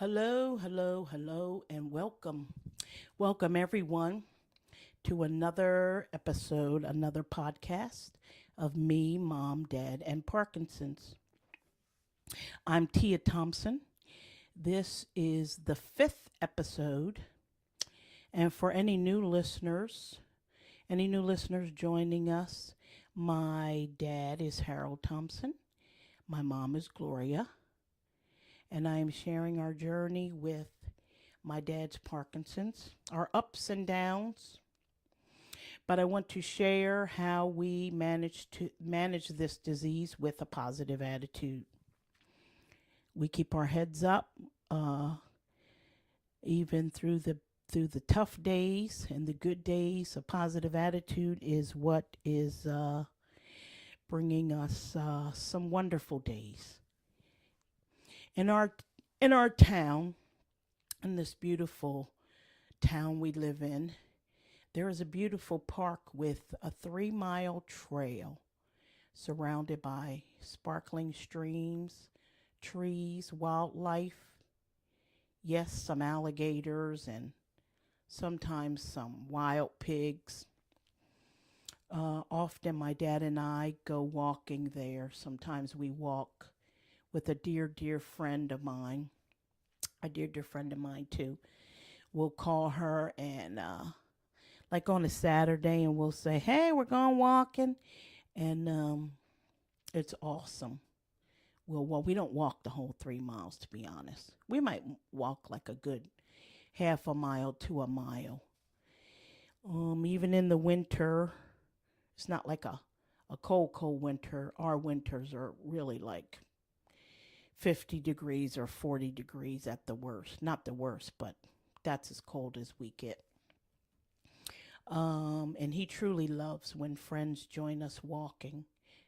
Hello, hello, hello, and welcome. Welcome, everyone, to another episode, another podcast of me, Mom, Dad, and Parkinson's. I'm Tia Thompson. This is the fifth episode. And for any new listeners joining us, my dad is Harold Thompson. My mom is Gloria. And I am sharing our journey with my dad's Parkinson's, our ups and downs. But I want to share how we manage to manage this disease with a positive attitude. We keep our heads up, uh, even through the tough days and the good days. A positive attitude is what is bringing us some wonderful days in our town, in this beautiful town we live in. There is a beautiful park with a 3 mile trail surrounded by sparkling streams, trees, wildlife, yes, some alligators, and sometimes some wild pigs. Often my dad and I go walking there. Sometimes we walk with a dear, dear friend of mine, a dear, dear friend of mine too. We'll call her and like on a Saturday, and we'll say, "Hey, we're going walking," and it's awesome. Well, we don't walk the whole 3 miles, to be honest. We might walk like a good half a mile to a mile. Even in the winter, it's not like a cold, cold winter. Our winters are really like 50 degrees or 40 degrees at the worst. Not the worst, but that's as cold as we get. And he truly loves when friends join us walking.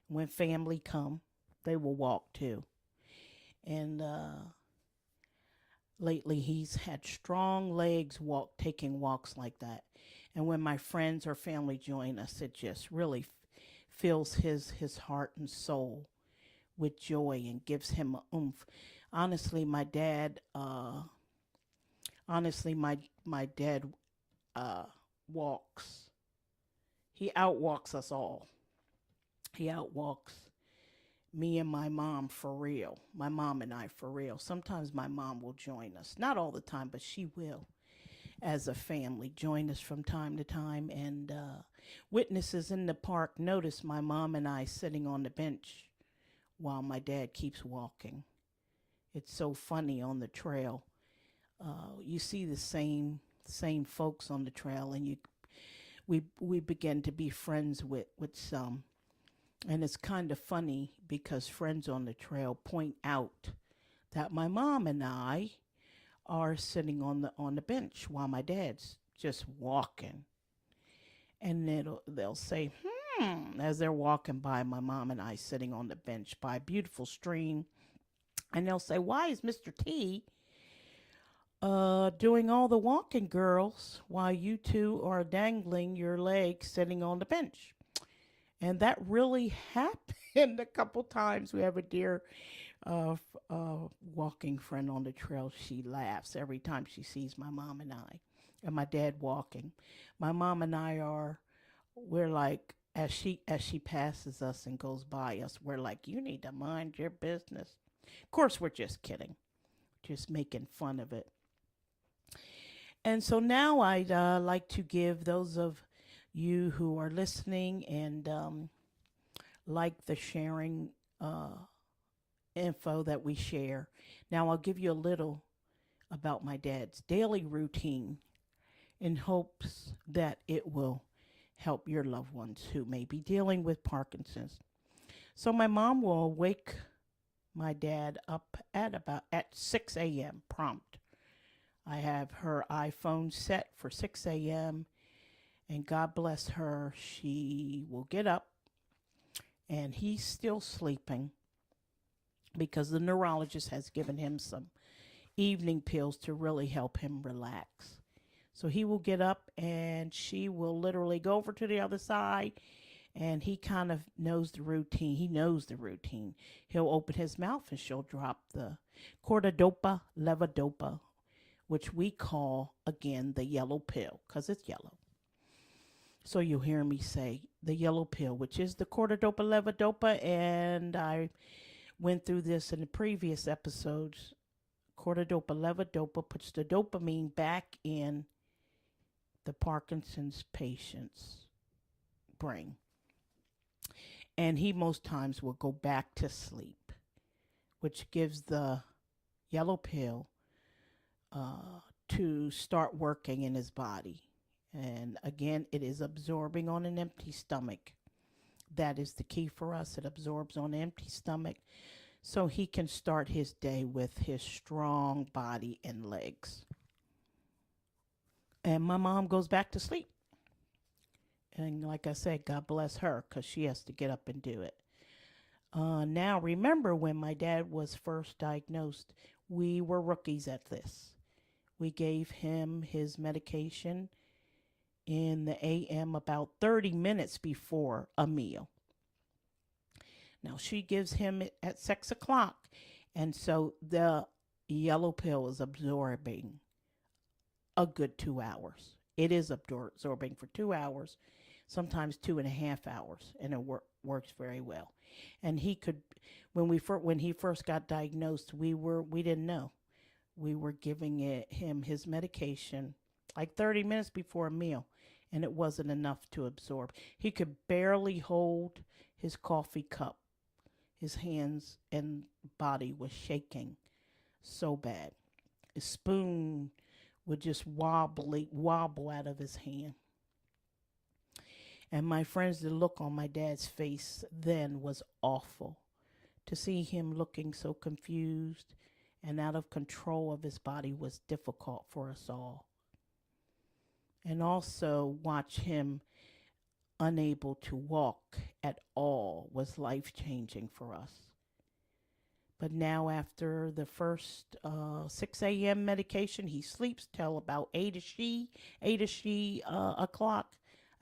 When family come, they will walk too. And lately, he's had strong legs taking walks like that. And when my friends or family join us, it just really fills his heart and soul with joy and gives him a oomph. Honestly, my dad, honestly, my dad uh, walks. He outwalks us all. He outwalks me and my mom for real. My mom and I for real. Sometimes my mom will join us. Not all the time, but she will, as a family, join us from time to time. And witnesses in the park notice my mom and I sitting on the bench while my dad keeps walking. It's so funny on the trail. You see the same folks on the trail, and we begin to be friends with some. And it's kind of funny because friends on the trail point out that my mom and I are sitting on the bench while my dad's just walking. And they'll say, as they're walking by my mom and I sitting on the bench by a beautiful stream. And they'll say, "Why is Mr. T doing all the walking, girls, while you two are dangling your legs sitting on the bench?" And that really happened a couple times. We have a dear walking friend on the trail. She laughs every time she sees my mom and I and my dad walking. My mom and I we're like, as she passes us and goes by us, we're like, "You need to mind your business." Of course, we're just kidding, just making fun of it. And so now I'd like to give those of you who are listening and like the sharing info that we share. Now I'll give you a little about my dad's daily routine in hopes that it will help your loved ones who may be dealing with Parkinson's. So my mom will wake my dad up at 6 a.m. prompt. I have her iPhone set for 6 a.m. and God bless her, she will get up and he's still sleeping because the neurologist has given him some evening pills to really help him relax. So he will get up and she will literally go over to the other side And he kind of knows the routine. He knows the routine. He'll open his mouth and she'll drop the cortidopa levodopa, which we call, again, the yellow pill because it's yellow. So you'll hear me say the yellow pill, which is the cortidopa levodopa. And I went through this in the previous episodes. Cortidopa levodopa puts the dopamine back in the Parkinson's patient's brain. And he most times will go back to sleep, which gives the yellow pill to start working in his body. And again, it is absorbing on an empty stomach. That is the key for us. It absorbs on an empty stomach so he can start his day with his strong body and legs. And my mom goes back to sleep. And like I said, God bless her because she has to get up and do it. Now, remember when my dad was first diagnosed, we were rookies at this. We gave him his medication in the AM about 30 minutes before a meal. Now, she gives him it at 6 o'clock. And so the yellow pill is absorbing a good 2 hours. It is absorbing for 2 hours, sometimes 2.5 hours, and it works very well. And he could, when he first got diagnosed, we didn't know. We were giving him his medication like 30 minutes before a meal, and it wasn't enough to absorb. He could barely hold his coffee cup. His hands and body was shaking so bad. His spoon would just wobble out of his hand. And my friends, the look on my dad's face then was awful. To see him looking so confused and out of control of his body was difficult for us all. And also watch him unable to walk at all was life-changing for us. But now after the first 6 a.m. medication, he sleeps till about 8 o'clock.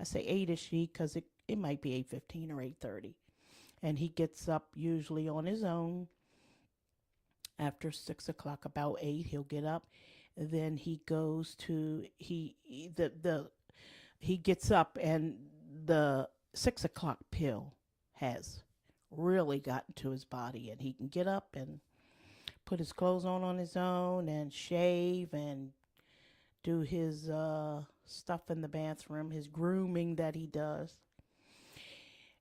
I say 8 because it might be 8:15 or 8:30. And he gets up usually on his own after 6 o'clock, about 8. He'll get up. Then he goes to, he gets up and the 6 o'clock pill has really gotten to his body, and he can get up and put his clothes on his own and shave and do his stuff in the bathroom, his grooming that he does.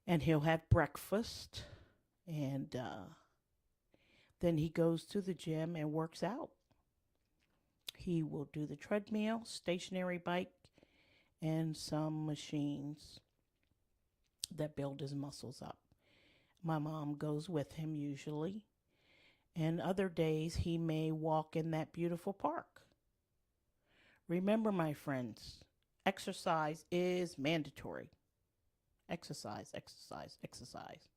And he'll have breakfast, and then he goes to the gym and works out. He will do the treadmill, stationary bike, and some machines that build his muscles up. My mom goes with him usually, and other days he may walk in that beautiful park. Remember, my friends, exercise is mandatory. Exercise, exercise, exercise.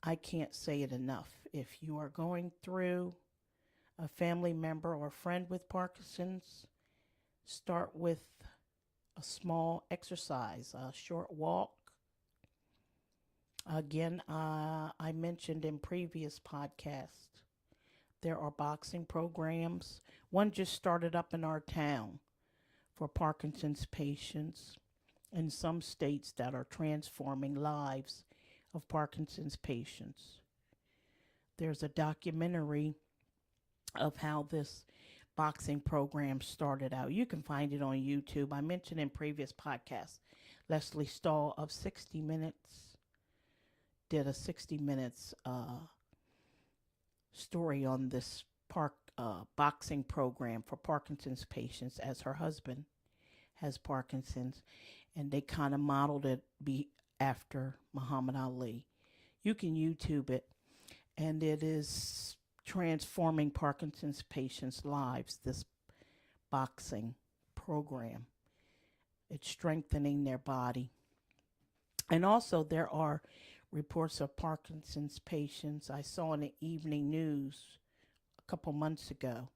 I can't say it enough. If you are going through a family member or friend with Parkinson's, start with a small exercise, a short walk. Again, I mentioned in previous podcasts, there are boxing programs. One just started up in our town for Parkinson's patients in some states that are transforming lives of Parkinson's patients. There's a documentary of how this boxing program started out. You can find it on YouTube. I mentioned in previous podcasts, Leslie Stahl of 60 Minutes did a 60 Minutes story on this boxing program for Parkinson's patients, as her husband has Parkinson's, and they kind of modeled it after Muhammad Ali. You can YouTube it, and it is transforming Parkinson's patients' lives, this boxing program. It's strengthening their body. And also there are reports of Parkinson's patients. I saw in the evening news a couple months ago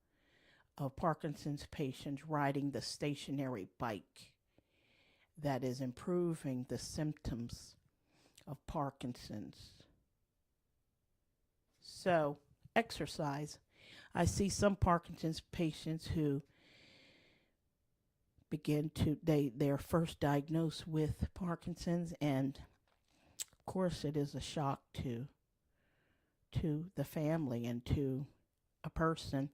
of Parkinson's patients riding the stationary bike that is improving the symptoms of Parkinson's. So, exercise. I see some Parkinson's patients who they're first diagnosed with Parkinson's, and of course it is a shock to the family and to a person,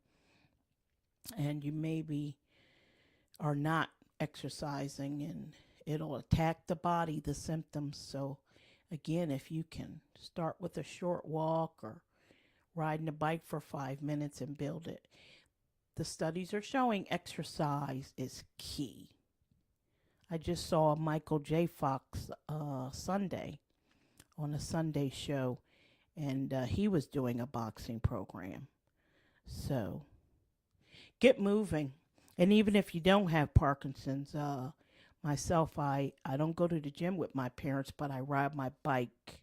and you maybe are not exercising, and it'll attack the body, the symptoms. So again, if you can start with a short walk or riding a bike for 5 minutes and build it. The studies are showing exercise is key. I just saw Michael J. Fox Sunday on a Sunday show, and he was doing a boxing program. So get moving. And even if you don't have Parkinson's, myself, I don't go to the gym with my parents, but I ride my bike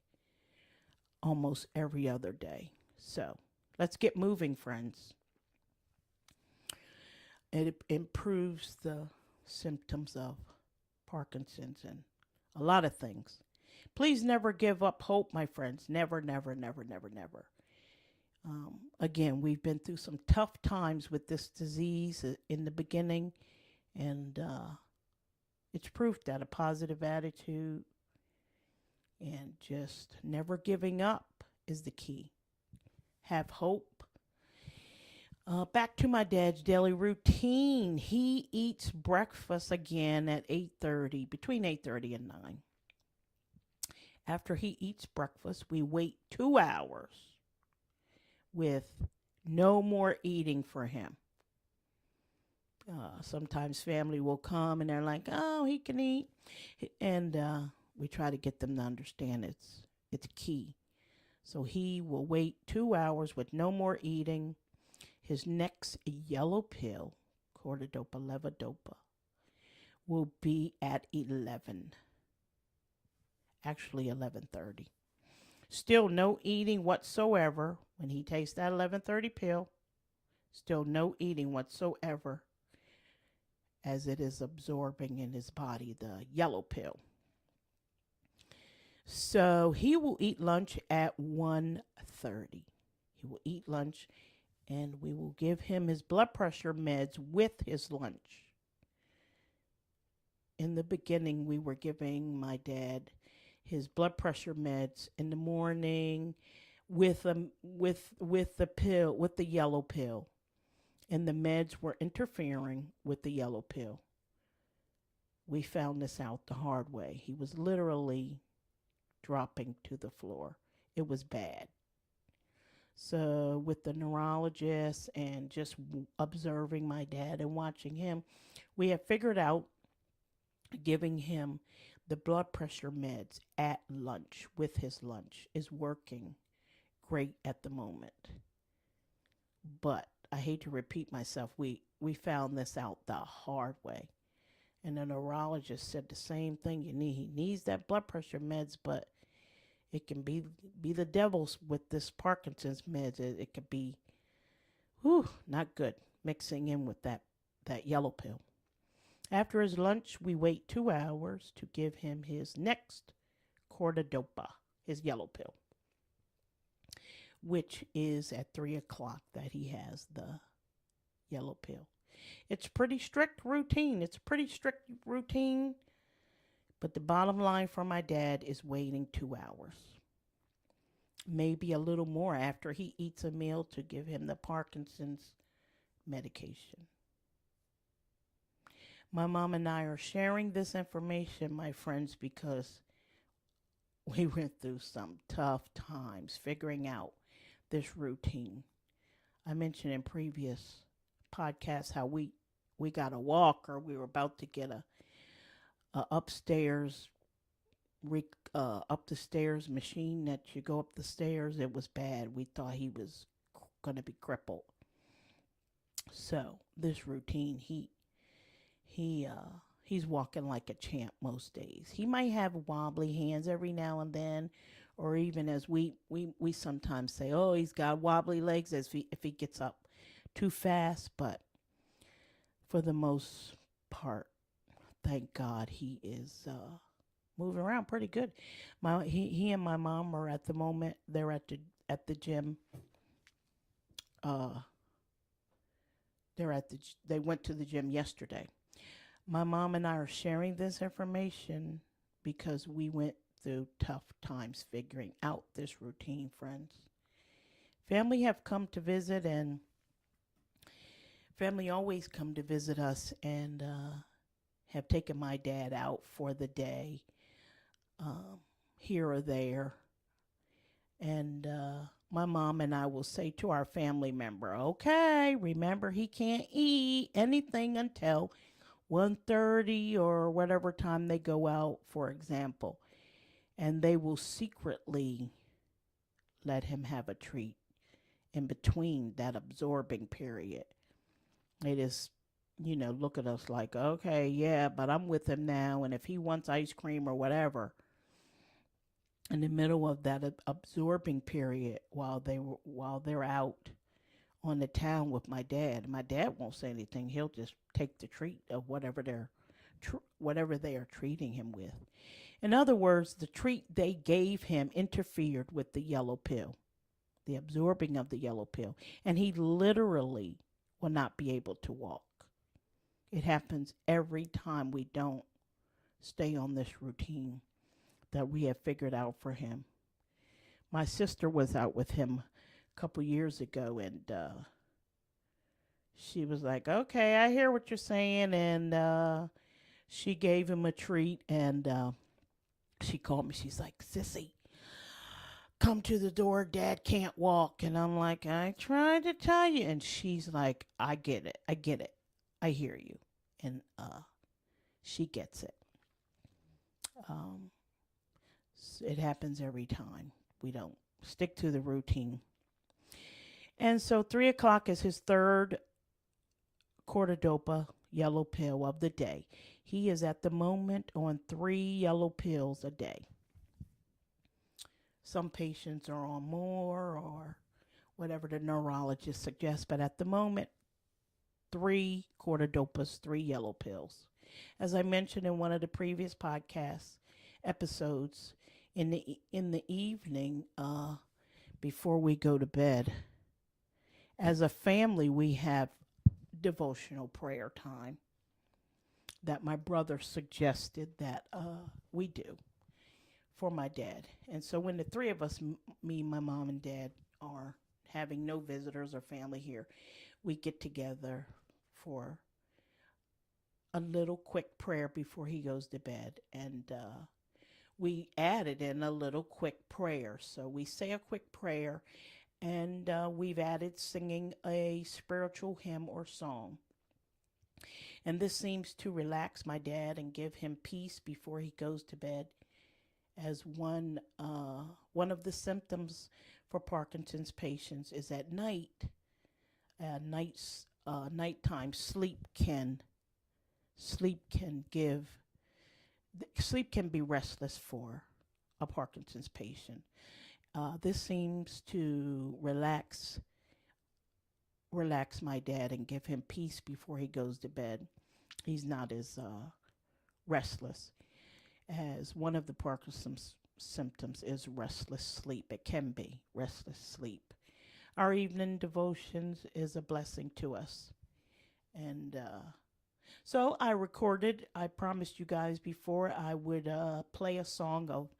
almost every other day. So let's get moving, friends. It improves the symptoms of Parkinson's and a lot of things. Please never give up hope, my friends. Never, never, never, never, never. Again, we've been through some tough times with this disease in the beginning, and it's proof that a positive attitude and just never giving up is the key. Have hope. Back to my dad's daily routine. He eats breakfast again at 8:30, between 8:30 and 9. After he eats breakfast, we wait 2 hours with no more eating for him. Sometimes family will come and they're like, "Oh, he can eat," and we try to get them to understand it's key. So he will wait 2 hours with no more eating. His next yellow pill, cortidopa levodopa, will be at 11. Actually 11:30. Still no eating whatsoever when he takes that 11:30 pill. Still no eating whatsoever as it is absorbing in his body, the yellow pill. So he will eat lunch at 1:30. He will eat lunch, and we will give him his blood pressure meds with his lunch. In the beginning, we were giving my dad his blood pressure meds in the morning with the pill, with the yellow pill, and the meds were interfering with the yellow pill. We found this out the hard way. He was literally dropping to the floor. It was bad. So with the neurologist and just observing my dad and watching him, we have figured out giving him the blood pressure meds at lunch with his lunch is working great at the moment. But I hate to repeat myself. We found this out the hard way. And the neurologist said the same thing. He needs that blood pressure meds, but it can be the devil's with this Parkinson's meds. It could be, not good mixing in with that yellow pill. After his lunch, we wait 2 hours to give him his next cortidopa, his yellow pill, which is at 3 o'clock that he has the yellow pill. It's pretty strict routine. But the bottom line for my dad is waiting 2 hours. Maybe a little more after he eats a meal to give him the Parkinson's medication. My mom and I are sharing this information, my friends, because we went through some tough times figuring out this routine. I mentioned in previous podcasts how we got a walker. We were about to get a upstairs up the stairs machine that you go up the stairs. It was bad. We thought he was going to be crippled. So this routine, he's walking like a champ most days. He might have wobbly hands every now and then, or even as we sometimes say, oh, he's got wobbly legs if he gets up too fast. But for the most part, thank God he is moving around pretty good. He and my mom are at the moment. They're at the gym. Uh, they went to the gym yesterday. My mom and I are sharing this information because we went through tough times figuring out this routine, friends. Family have come to visit, and family always come to visit us, and have taken my dad out for the day, um, here or there. And my mom and I will say to our family member, okay, remember he can't eat anything until 1:30 or whatever time they go out, for example. And they will secretly let him have a treat in between that absorbing period. They just, look at us like, okay, yeah, but I'm with him now. And if he wants ice cream or whatever, in the middle of that absorbing period while they're out on the town with my dad won't say anything. He'll just take the treat of whatever they are treating him with. In other words, the treat they gave him interfered with the yellow pill, the absorbing of the yellow pill, and he literally will not be able to walk. It happens every time we don't stay on this routine that we have figured out for him. My sister was out with him a couple years ago, and she was like, okay, I hear what you're saying. And she gave him a treat, and she called me. She's like, Sissy, come to the door. Dad can't walk. And I'm like, I tried to tell you. And she's like, I get it. I get it. I hear you. And she gets it. Um, it happens every time. We don't stick to the routine. And so 3 o'clock is his third cortidopa yellow pill of the day. He is at the moment on 3 yellow pills a day. Some patients are on more or whatever the neurologist suggests, but at the moment, 3 cortidopas, 3 yellow pills. As I mentioned in one of the previous podcast episodes, in the evening, before we go to bed, as a family, we have devotional prayer time that my brother suggested that we do for my dad. And so when the three of us, me, my mom, and dad, are having no visitors or family here, we get together for a little quick prayer before he goes to bed. And we added in a little quick prayer. So we say a quick prayer, and we've added singing a spiritual hymn or song. And this seems to relax my dad and give him peace before he goes to bed, as one of the symptoms for Parkinson's patients is at night. Nighttime sleep can be restless for a Parkinson's patient. This seems to relax my dad and give him peace before he goes to bed. He's not as restless, as one of the Parkinson's symptoms is restless sleep. It can be restless sleep. Our evening devotions is a blessing to us. And so I promised you guys before I would play a song of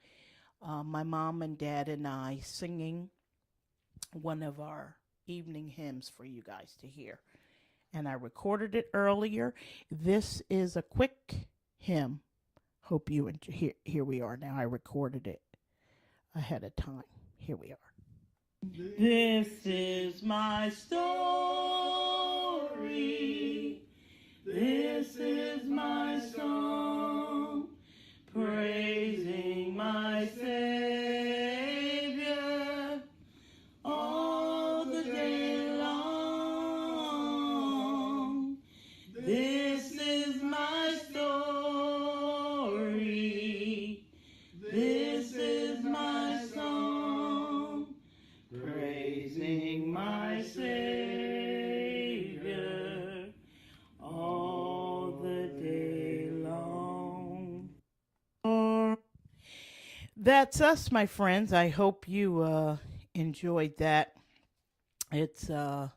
my mom and dad and I singing one of our evening hymns for you guys to hear. And I recorded it earlier. This is a quick hymn. Hope you enjoy. Here we are now. I recorded it ahead of time. Here we are. This is my story. This is my song, praising my Savior all the day long. This is my story. This is my song, praising my Savior all the day That's us, my friends. I hope you enjoyed that. It's I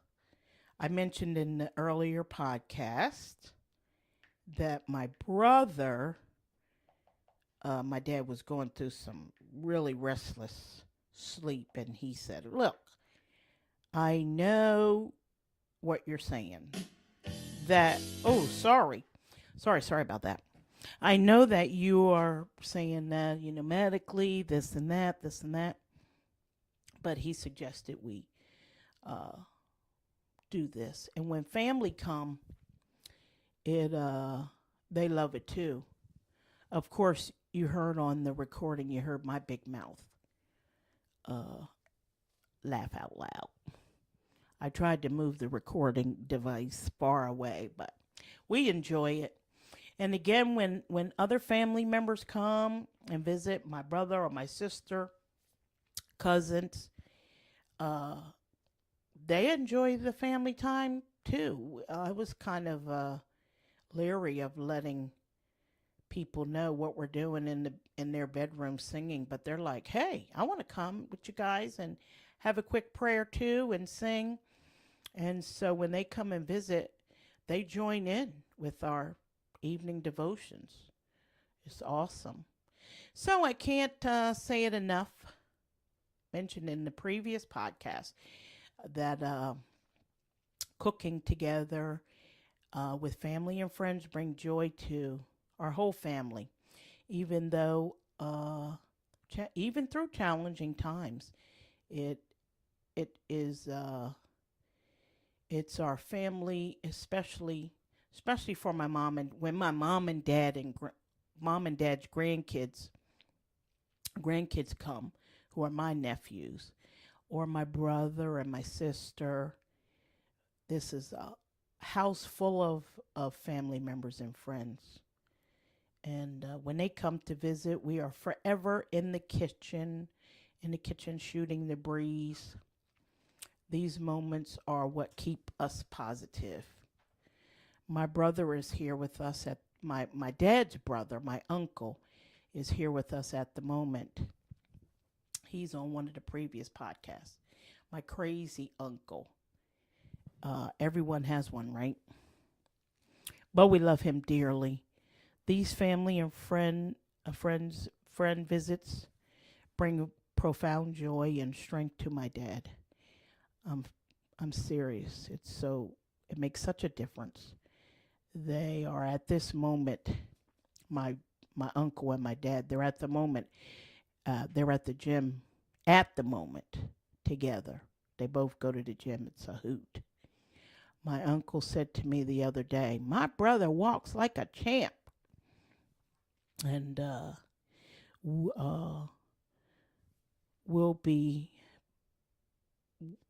mentioned in the earlier podcast that my brother, my dad was going through some really restless sleep, and he said, "Look, I know what you're saying. That sorry about that. I know that you are saying that medically this and that, but he suggested we uh, do this. And when family come, it they love it too. Of course, you heard on the recording, you heard my big mouth uh, laugh out loud. I tried to move the recording device far away, but we enjoy it. And again, when other family members come and visit, my brother or my sister, cousins, uh, they enjoy the family time too. I was kind of leery of letting people know what we're doing in their bedroom singing, but they're like, "Hey, I want to come with you guys and have a quick prayer too and sing." And so when they come and visit, they join in with our evening devotions. It's awesome. So I can't say it enough. Mentioned in the previous podcast that cooking together with family and friends bring joy to our whole family, even though even through challenging times, it it is it's our family, especially for my mom, and when my mom and dad's grandkids come, who are my nephews, or my brother and my sister. This is a house full of family members and friends. And when they come to visit, we are forever in the kitchen shooting the breeze. These moments are what keep us positive. My brother is here with us at my dad's brother, my uncle, is here with us at the moment. He's on one of the previous podcasts. My crazy uncle. Everyone has one, right? But we love him dearly. These family and friend visits bring profound joy and strength to my dad. I'm I'm serious. It makes such a difference. They are at this moment, my my uncle and my dad. They're at the moment. They're at the gym at the moment together. They both go to the gym. It's a hoot. My uncle said to me the other day, "My brother walks like a champ," and w- uh, will be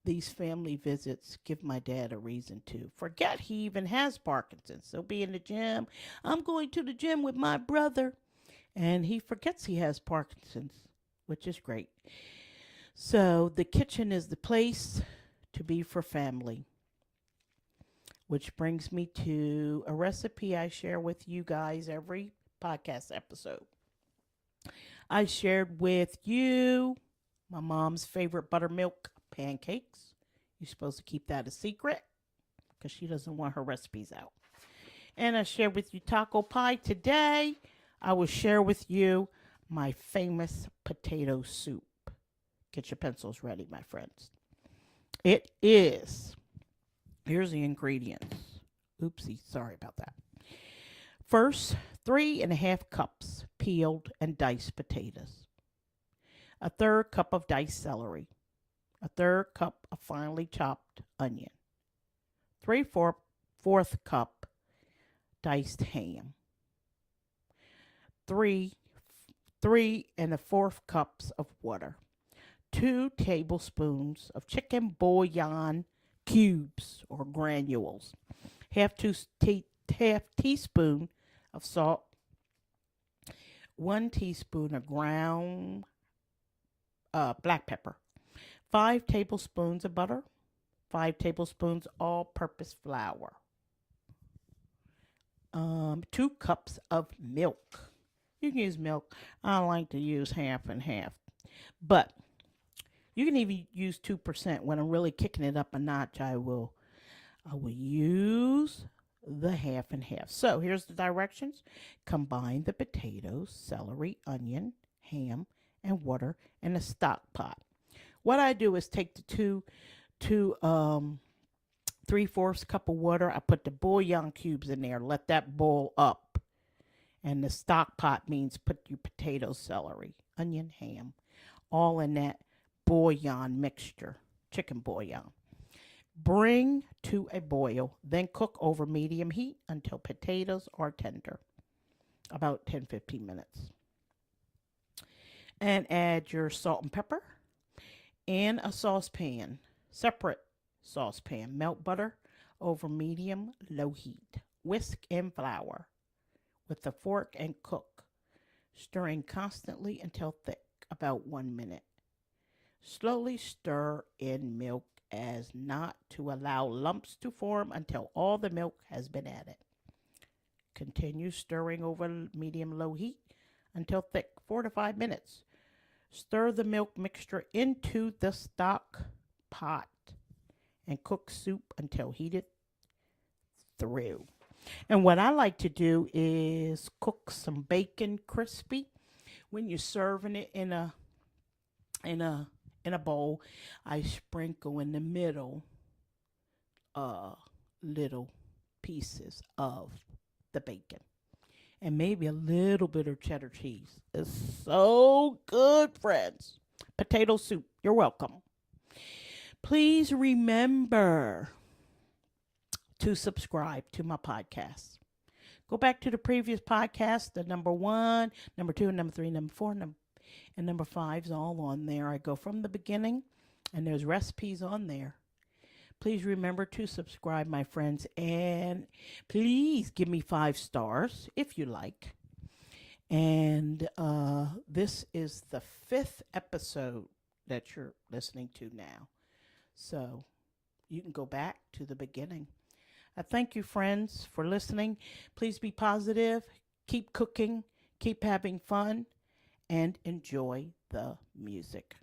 these family visits give my dad a reason to forget he even has Parkinson's. He'll be in the gym. I'm going to the gym with my brother, and he forgets he has Parkinson's, which is great. So the kitchen is the place to be for family, which brings me to a recipe I share with you guys every podcast episode. I shared with you my mom's favorite buttermilk pancakes. You're supposed to keep that a secret because she doesn't want her recipes out. And I shared with you taco pie. Today, I will share with you my famous potato soup. Get your pencils ready, my friends. It is, here's the ingredients. Oopsie, sorry about that. First, 3.5 cups peeled and diced potatoes, a third cup of diced celery, a third cup of finely chopped onion, 3/4 cup diced ham, three 3.25 cups of water, 2 tablespoons of chicken bouillon cubes or granules, half teaspoon of salt, 1 teaspoon of ground black pepper, 5 tablespoons of butter, 5 tablespoons all-purpose flour, 2 cups of milk. You can use milk. I like to use half and half. But you can even use 2%. When I'm really kicking it up a notch, I will use the half and half. So here's the directions. Combine the potatoes, celery, onion, ham, and water in a stock pot. What I do is take the two 3/4 cup of water. I put the bouillon cubes in there. Let that boil up. And the stock pot means put your potatoes, celery, onion, ham, all in that bouillon mixture, chicken bouillon. Bring to a boil, then cook over medium heat until potatoes are tender, about 10-15 minutes. And add your salt and pepper in a saucepan, separate saucepan. Melt butter over medium low heat. Whisk in flour with a fork and cook, stirring constantly until thick, about 1 minute. Slowly stir in milk as not to allow lumps to form until all the milk has been added. Continue stirring over medium-low heat until thick, 4 to 5 minutes. Stir the milk mixture into the stock pot and cook soup until heated through. And what I like to do is cook some bacon crispy. When you're serving it in a bowl, I sprinkle in the middle little pieces of the bacon and maybe a little bit of cheddar cheese. It's so good, friends. Potato soup, you're welcome. Please remember to subscribe to my podcast. Go back to the previous podcast, the number 1, number 2, number 3, number 4, and number 5 is all on there. I go from the beginning, and there's recipes on there. Please remember to subscribe, my friends, and please give me 5 stars if you like. And this is the 5th episode that you're listening to now. So you can go back to the beginning. I thank you, friends, for listening. Please be positive, keep cooking, keep having fun, and enjoy the music.